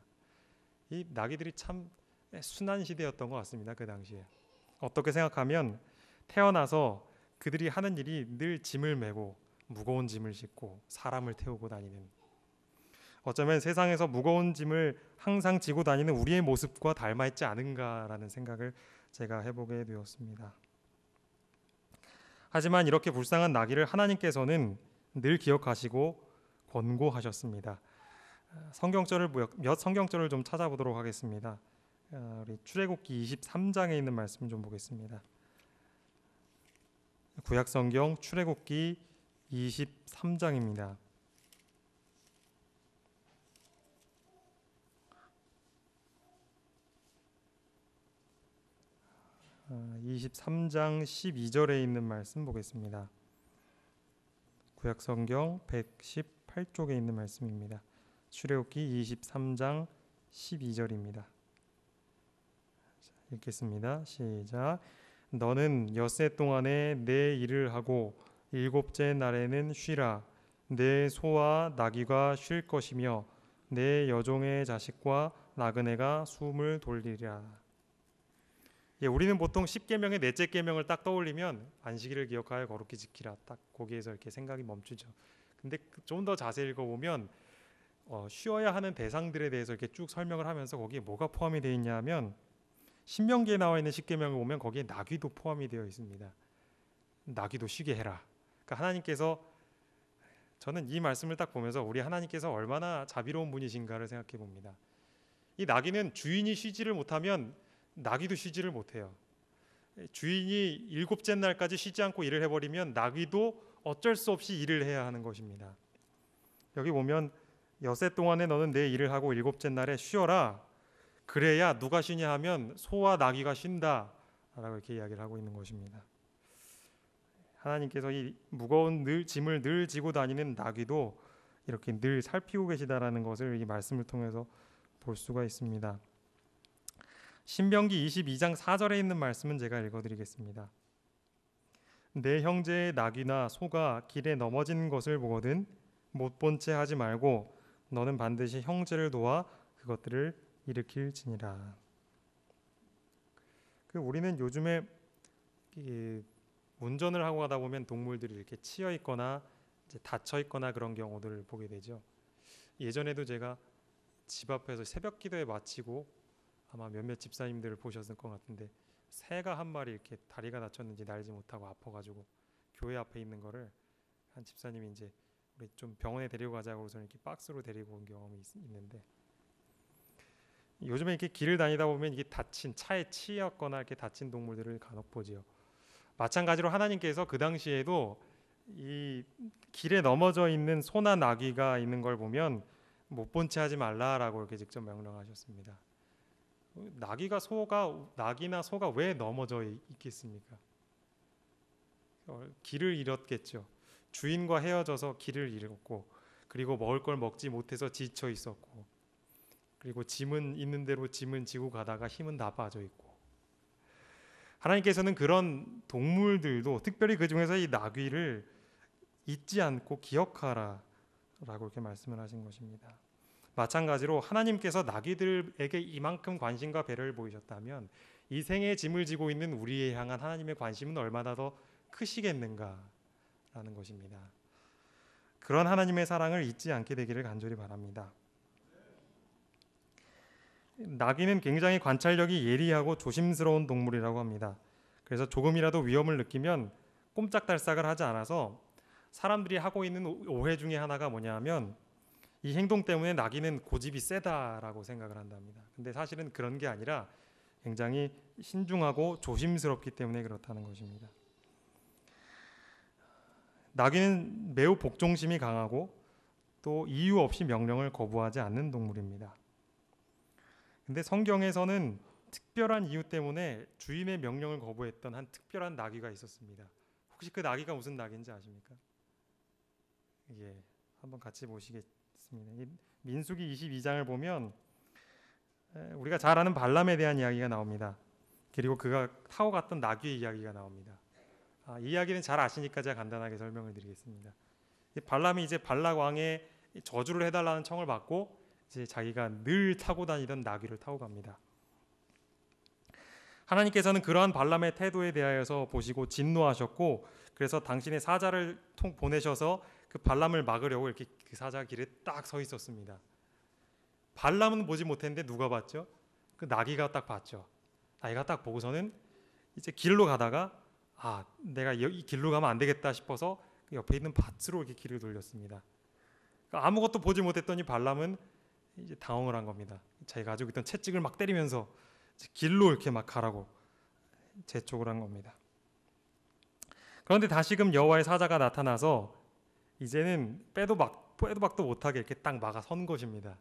이 나귀들이 참 순한 시대였던 것 같습니다. 그 당시에. 어떻게 생각하면 태어나서 그들이 하는 일이 늘 짐을 메고 무거운 짐을 싣고 사람을 태우고 다니는, 어쩌면 세상에서 무거운 짐을 항상 지고 다니는 우리의 모습과 닮아있지 않은가라는 생각을 제가 해보게 되었습니다. 하지만 이렇게 불쌍한 나귀를 하나님께서는 늘 기억하시고 권고하셨습니다. 몇 성경절을 좀 찾아보도록 하겠습니다. 우리 출애굽기 23장에 있는 말씀 좀 보겠습니다. 구약성경 출애굽기 23장입니다. 23장 12절에 있는 말씀 보겠습니다. 구약성경 118쪽에 있는 말씀입니다. 출애굽기 23장 12절입니다. 읽겠습니다. 시작. 너는 엿새 동안에 내 일을 하고 일곱째 날에는 쉬라. 내 소와 나귀가 쉴 것이며 내 여종의 자식과 나그네가 숨을 돌리리라. 우리는 보통 10계명의 넷째 계명을 딱 떠올리면 안식일을 기억하여 거룩히 지키라, 딱 거기에서 이렇게 생각이 멈추죠. 근데 좀 더 자세히 읽어보면 쉬어야 하는 대상들에 대해서 이렇게 쭉 설명을 하면서 거기에 뭐가 포함이 되어 있냐 하면 신명기에 나와 있는 10계명을 보면 거기에 나귀도 포함이 되어 있습니다. 나귀도 쉬게 해라. 그러니까 하나님께서, 저는 이 말씀을 딱 보면서 우리 하나님께서 얼마나 자비로운 분이신가를 생각해 봅니다. 이 나귀는 주인이 쉬지를 못하면 나귀도 쉬지를 못해요. 주인이 7째 날까지 쉬지 않고 일을 해버리면 나귀도 어쩔 수 없이 일을 해야 하는 것입니다. 여기 보면 엿새 동안에 너는 내 일을 하고 7째 날에 쉬어라. 그래야 누가 쉬냐 하면 소와 나귀가 쉰다 라고 이렇게 이야기를 하고 있는 것입니다. 하나님께서 이 무거운 짐을 늘 지고 다니는 나귀도 이렇게 늘 살피고 계시다라는 것을 이 말씀을 통해서 볼 수가 있습니다. 신명기 22장 4절에 있는 말씀은 제가 읽어드리겠습니다. 내 형제의 나귀나 소가 길에 넘어진 것을 보거든 못 본 채 하지 말고 너는 반드시 형제를 도와 그것들을 일으킬지니라. 우리는 요즘에 운전을 하고 가다 보면 동물들이 이렇게 치여 있거나 이제 다쳐 있거나 그런 경우들을 보게 되죠. 예전에도 제가 집 앞에서 새벽 기도회 마치고 아마 몇몇 집사님들을 보셨을 것 같은데 새가 한 마리 이렇게 다리가 다쳤는지 날지 못하고 아파가지고 교회 앞에 있는 거를 한 집사님이 이제 우리 좀 병원에 데리고 가자고 해서 이렇게 박스로 데리고 온 경험이 있는데, 요즘에 이렇게 길을 다니다 보면 이게 다친 차에 치였거나 이렇게 다친 동물들을 간혹 보지요. 마찬가지로 하나님께서 그 당시에도 이 길에 넘어져 있는 소나 나귀가 있는 걸 보면 못 본 채 하지 말라라고 이렇게 직접 명령하셨습니다. 나귀나 소가 왜 넘어져 있겠습니까? 길을 잃었겠죠. 주인과 헤어져서 길을 잃었고, 그리고 먹을 걸 먹지 못해서 지쳐 있었고, 그리고 짐은 있는 대로 짐은 지고 가다가 힘은 다 빠져 있고, 하나님께서는 그런 동물들도 특별히 그 중에서 이 나귀를 잊지 않고 기억하라 라고 이렇게 말씀을 하신 것입니다. 마찬가지로 하나님께서 나귀들에게 이만큼 관심과 배려를 보이셨다면 이 생의 짐을 지고 있는 우리에 향한 하나님의 관심은 얼마나 더 크시겠는가 라는 것입니다. 그런 하나님의 사랑을 잊지 않게 되기를 간절히 바랍니다. 나귀는 굉장히 관찰력이 예리하고 조심스러운 동물이라고 합니다. 그래서 조금이라도 위험을 느끼면 꼼짝달싹을 하지 않아서 사람들이 하고 있는 오해 중에 하나가 뭐냐 하면 이 행동 때문에 나귀는 고집이 세다라고 생각을 한답니다. 근데 사실은 그런 게 아니라 굉장히 신중하고 조심스럽기 때문에 그렇다는 것입니다. 나귀는 매우 복종심이 강하고 또 이유 없이 명령을 거부하지 않는 동물입니다. 근데 성경에서는 특별한 이유 때문에 주인의 명령을 거부했던 한 특별한 나귀가 있었습니다. 혹시 그 나귀가 무슨 나귀인지 아십니까? 한번 같이 보시겠습니다. 있습니다. 이 민수기 22장을 보면 우리가 잘 아는 발람에 대한 이야기가 나옵니다. 그리고 그가 타고 갔던 나귀의 이야기가 나옵니다. 이 이야기는 잘 아시니까 제가 간단하게 설명을 드리겠습니다. 발람이 이제 발락 왕의 저주를 해달라는 청을 받고 이제 자기가 늘 타고 다니던 나귀를 타고 갑니다. 하나님께서는 그러한 발람의 태도에 대하여서 보시고 진노하셨고, 그래서 당신의 사자를 보내셔서 그 발람을 막으려고 이렇게 그 사자가 길에 딱 서 있었습니다. 발람은 보지 못했는데 누가 봤죠? 그 나귀가 딱 봤죠. 나귀가 딱 보고서는 이제 길로 가다가 내가 이 길로 가면 안 되겠다 싶어서 그 옆에 있는 밭으로 이렇게 길을 돌렸습니다. 그러니까 아무것도 보지 못했더니 발람은 이제 당황을 한 겁니다. 자기가 가지고 있던 채찍을 막 때리면서 길로 이렇게 막 가라고 재촉을 한 겁니다. 그런데 다시금 여호와의 사자가 나타나서 이제는 빼도 박도 못하게 이렇게 딱 막아 선 것입니다.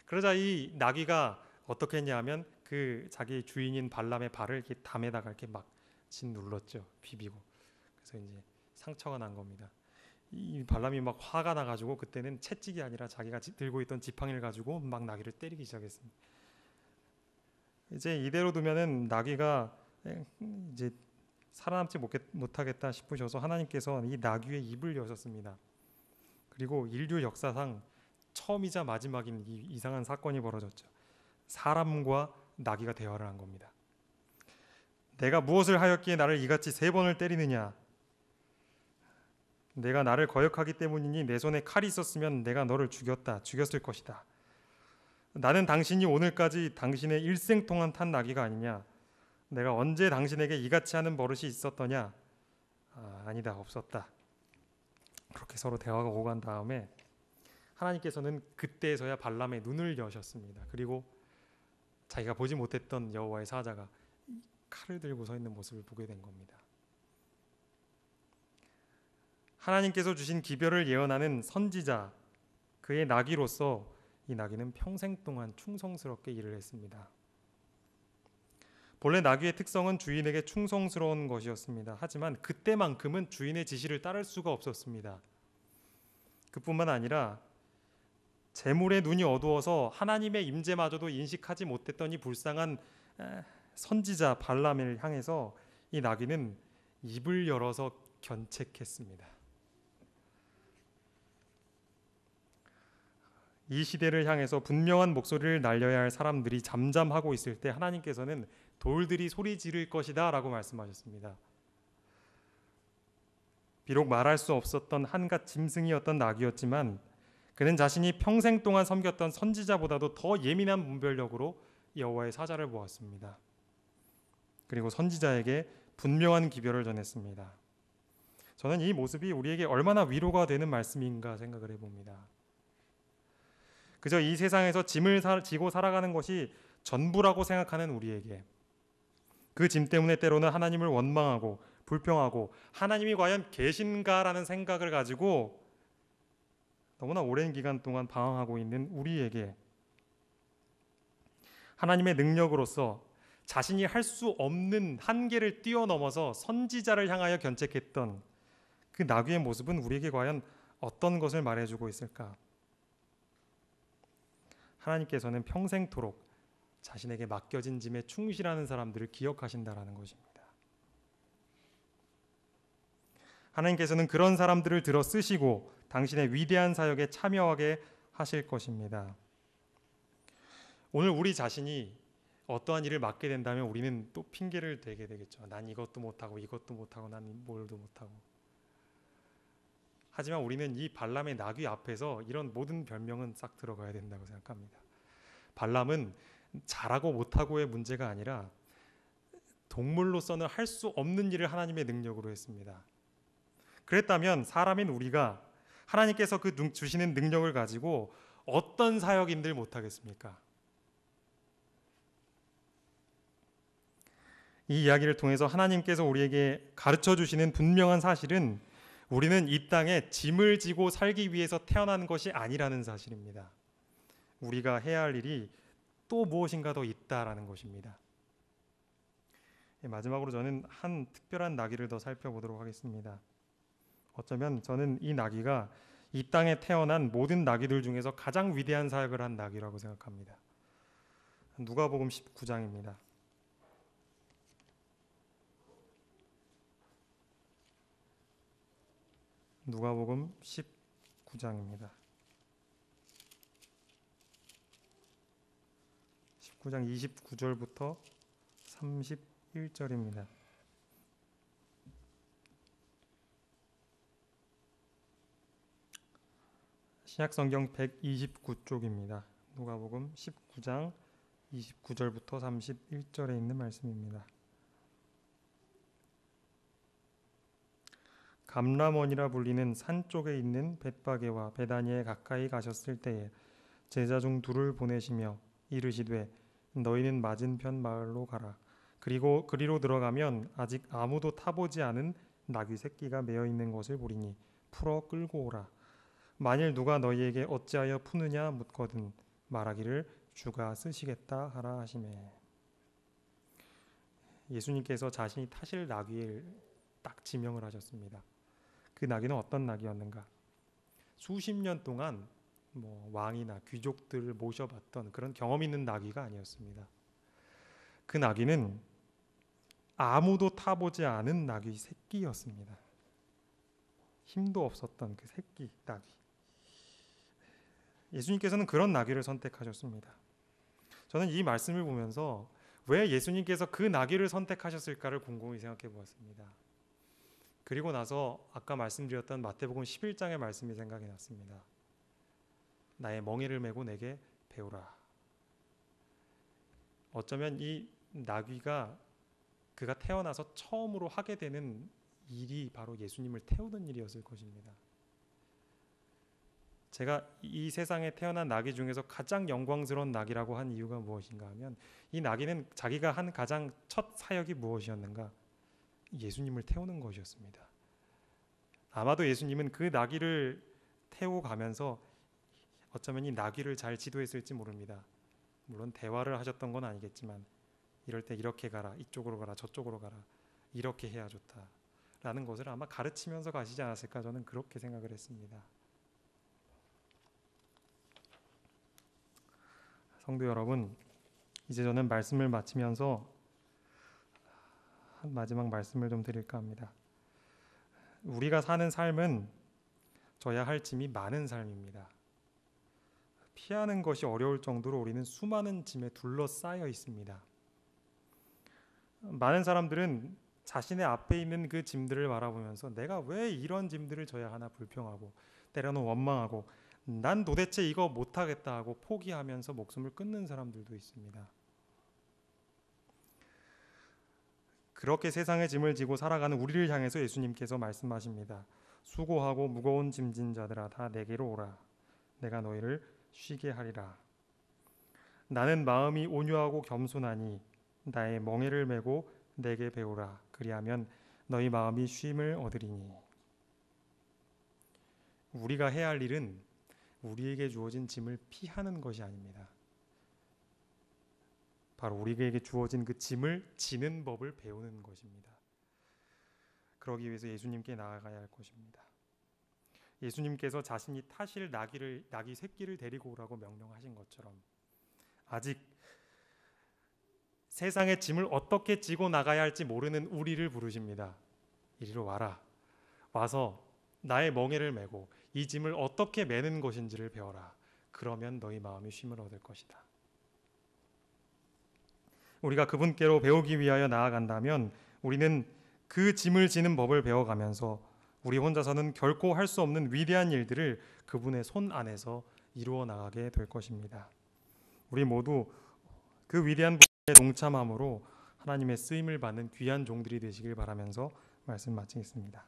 그러자 이 나귀가 어떻게 했냐면 그 자기 주인인 발람의 발을 이렇게 담에다가 이렇게 막 짓눌렀죠. 비비고. 그래서 이제 상처가 난 겁니다. 이 발람이 막 화가 나가지고 그때는 채찍이 아니라 자기가 들고 있던 지팡이를 가지고 막 나귀를 때리기 시작했습니다. 이제 이대로 두면은 나귀가 이제 살아남지 못하겠다 싶으셔서 하나님께서 이 나귀의 입을 여셨습니다. 그리고 인류 역사상 처음이자 마지막인 이 이상한 사건이 벌어졌죠. 사람과 나귀가 대화를 한 겁니다. 내가 무엇을 하였기에 나를 이같이 3번을 때리느냐? 내가 나를 거역하기 때문이니 내 손에 칼이 있었으면 내가 너를 죽였을 것이다. 나는 당신이 오늘까지 당신의 일생 동안 탄 나귀가 아니냐? 내가 언제 당신에게 이같이 하는 버릇이 있었더냐? 아니다, 없었다. 그렇게 서로 대화가 오고 간 다음에 하나님께서는 그때서야 발람의 눈을 여셨습니다. 그리고 자기가 보지 못했던 여호와의 사자가 칼을 들고 서 있는 모습을 보게 된 겁니다. 하나님께서 주신 기별을 예언하는 선지자, 그의 나귀로서 이 나귀는 평생 동안 충성스럽게 일을 했습니다. 본래 나귀의 특성은 주인에게 충성스러운 것이었습니다. 하지만 그때만큼은 주인의 지시를 따를 수가 없었습니다. 그뿐만 아니라 재물의 눈이 어두워서 하나님의 임재마저도 인식하지 못했던 이 불쌍한 선지자 발람을 향해서 이 나귀는 입을 열어서 견책했습니다. 이 시대를 향해서 분명한 목소리를 날려야 할 사람들이 잠잠하고 있을 때 하나님께서는 돌들이 소리 지를 것이다 라고 말씀하셨습니다. 비록 말할 수 없었던 한갓 짐승이었던 나귀였지만 그는 자신이 평생 동안 섬겼던 선지자보다도 더 예민한 분별력으로 여호와의 사자를 보았습니다. 그리고 선지자에게 분명한 기별을 전했습니다. 저는 이 모습이 우리에게 얼마나 위로가 되는 말씀인가 생각을 해봅니다. 그저 이 세상에서 짐을 지고 살아가는 것이 전부라고 생각하는 우리에게 그 짐 때문에 때로는 하나님을 원망하고 불평하고 하나님이 과연 계신가라는 생각을 가지고 너무나 오랜 기간 동안 방황하고 있는 우리에게 하나님의 능력으로서 자신이 할 수 없는 한계를 뛰어넘어서 선지자를 향하여 견책했던 그 나귀의 모습은 우리에게 과연 어떤 것을 말해주고 있을까? 하나님께서는 평생토록 자신에게 맡겨진 짐에 충실하는 사람들을 기억하신다라는 것입니다. 하나님께서는 그런 사람들을 들어 쓰시고 당신의 위대한 사역에 참여하게 하실 것입니다. 오늘 우리 자신이 어떠한 일을 맡게 된다면 우리는 또 핑계를 대게 되겠죠. 난 이것도 못하고 이것도 못하고 난 뭘도 못하고. 하지만 우리는 이 발람의 나귀 앞에서 이런 모든 별명은 싹 들어가야 된다고 생각합니다. 발람은 잘하고 못하고의 문제가 아니라 동물로서는 할 수 없는 일을 하나님의 능력으로 했습니다. 그랬다면 사람인 우리가 하나님께서 그 주시는 능력을 가지고 어떤 사역인들 못하겠습니까? 이 이야기를 통해서 하나님께서 우리에게 가르쳐 주시는 분명한 사실은 우리는 이 땅에 짐을 지고 살기 위해서 태어난 것이 아니라는 사실입니다. 우리가 해야 할 일이 또 무엇인가 더 있다라는 것입니다. 마지막으로 저는 한 특별한 나귀를 더 살펴보도록 하겠습니다. 어쩌면 저는 이 나귀가 이 땅에 태어난 모든 나귀들 중에서 가장 위대한 사역을 한 나귀라고 생각합니다. 누가복음 19장입니다. 누가복음 19장입니다. 19장 29절부터 31절입니다. 신약성경 129쪽입니다. 누가복음 19장 29절부터 31절에 있는 말씀입니다. 감람원이라 불리는 산 쪽에 있는 벳바게와 베다니에 가까이 가셨을 때에 제자 중 둘을 보내시며 이르시되 너희는 맞은편 마을로 가라. 그리고 그리로 들어가면 아직 아무도 타보지 않은 나귀 새끼가 매어 있는 것을 보리니 풀어 끌고 오라. 만일 누가 너희에게 어찌하여 푸느냐 묻거든 말하기를 주가 쓰시겠다 하라 하시매. 예수님께서 자신이 타실 나귀를 딱 지명을 하셨습니다. 그 나귀는 어떤 나귀였는가? 수십 년 동안 왕이나 귀족들을 모셔봤던 그런 경험 있는 나귀가 아니었습니다. 그 나귀는 아무도 타보지 않은 나귀 새끼였습니다. 힘도 없었던 그 새끼 나귀. 예수님께서는 그런 나귀를 선택하셨습니다. 저는 이 말씀을 보면서 왜 예수님께서 그 나귀를 선택하셨을까를 곰곰이 생각해 보았습니다. 그리고 나서 아까 말씀드렸던 마태복음 11장의 말씀이 생각이 났습니다. 나의 멍에를 메고 내게 배우라. 어쩌면 이 나귀가 그가 태어나서 처음으로 하게 되는 일이 바로 예수님을 태우는 일이었을 것입니다. 제가 이 세상에 태어난 나귀 중에서 가장 영광스러운 나귀라고 한 이유가 무엇인가 하면 이 나귀는 자기가 한 가장 첫 사역이 무엇이었는가? 예수님을 태우는 것이었습니다. 아마도 예수님은 그 나귀를 태우고 가면서 어쩌면 이 나귀를 잘 지도했을지 모릅니다. 물론 대화를 하셨던 건 아니겠지만 이럴 때 이렇게 가라, 이쪽으로 가라, 저쪽으로 가라, 이렇게 해야 좋다 라는 것을 아마 가르치면서 가시지 않았을까, 저는 그렇게 생각을 했습니다. 성도 여러분, 이제 저는 말씀을 마치면서 한 마지막 말씀을 좀 드릴까 합니다. 우리가 사는 삶은 져야 할 짐이 많은 삶입니다. 피하는 것이 어려울 정도로 우리는 수많은 짐에 둘러싸여 있습니다. 많은 사람들은 자신의 앞에 있는 그 짐들을 바라보면서 내가 왜 이런 짐들을 져야 하나 불평하고 때로는 원망하고 난 도대체 이거 못하겠다 하고 포기하면서 목숨을 끊는 사람들도 있습니다. 그렇게 세상의 짐을 지고 살아가는 우리를 향해서 예수님께서 말씀하십니다. 수고하고 무거운 짐진 자들아 다 내게로 오라. 내가 너희를 쉬게 하리라. 나는 마음이 온유하고 겸손하니 나의 멍에를 메고 내게 배우라. 그리하면 너희 마음이 쉼을 얻으리니. 우리가 해야 할 일은 우리에게 주어진 짐을 피하는 것이 아닙니다. 바로 우리에게 주어진 그 짐을 지는 법을 배우는 것입니다. 그러기 위해서 예수님께 나아가야 할 것입니다. 예수님께서 자신이 타실 나귀 새끼를 데리고 오라고 명령하신 것처럼 아직 세상의 짐을 어떻게 지고 나가야 할지 모르는 우리를 부르십니다. 이리로 와라. 와서 나의 멍에를 메고 이 짐을 어떻게 매는 것인지를 배워라. 그러면 너희 마음이 쉼을 얻을 것이다. 우리가 그분께로 배우기 위하여 나아간다면 우리는 그 짐을 지는 법을 배워가면서 우리 혼자서는 결코 할 수 없는 위대한 일들을 그분의 손 안에서 이루어 나가게 될 것입니다. 우리 모두 그 위대한 분에 동참함으로 하나님의 쓰임을 받는 귀한 종들이 되시길 바라면서 말씀 마치겠습니다.